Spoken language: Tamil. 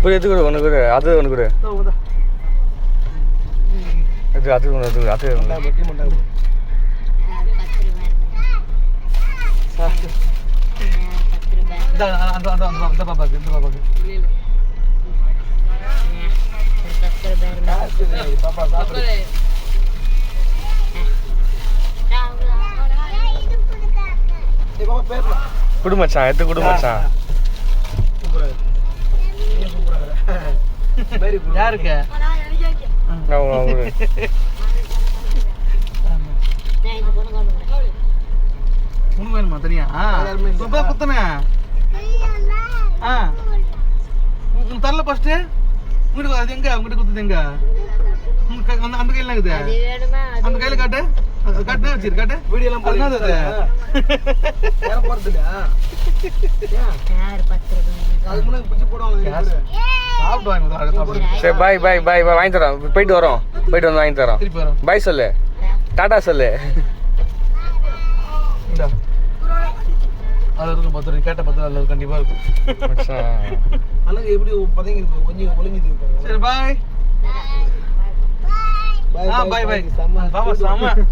இப்படி எடுத்துக்கூட ஒன்று கூட அது ஒன்று கூட இது அது ஒன்று அது அந்த பாப்பாக்கு பாப்பா சாப்பிடு குடு மச்சான் எடுத்து குடு மச்சான் யாருக்கு உனக்கு வேணுமா தனியா குத்தனே உனக்கு தரல ஃபர்ஸ்ட் உங்ககிட்ட அது எங்க உங்ககிட்ட குத்துது எங்க அந்த கையில இருக்குது அந்த கையில காட்டு காட்டு வச்சிரு காட்டு வீடியோ எல்லாம் போடுறது யாரும் போறது இல்லையா யார் 10 ரூபாய் அது முன்ன பிடிச்சு போடுவாங்க சாப்பிடுவாங்க சரி பாய் பாய் பாய் வாங்கி தரோம் போயிட்டு வரோம் போயிட்டு வந்து வாங்கி தரோம் திருப்பி வரோம் பாய் சொல்லு டாடா சொல்லு இந்தா அது இருக்கும் 10 ரூபாய் கேட்ட 10 ரூபாய் கண்டிப்பா இருக்கும் மச்சான் அண்ணங்க எப்படி பதங்கி இருக்கு கொஞ்சம் ஒளிஞ்சிது சரி பாய் பாய் பாய் பாய் பாய் பாய்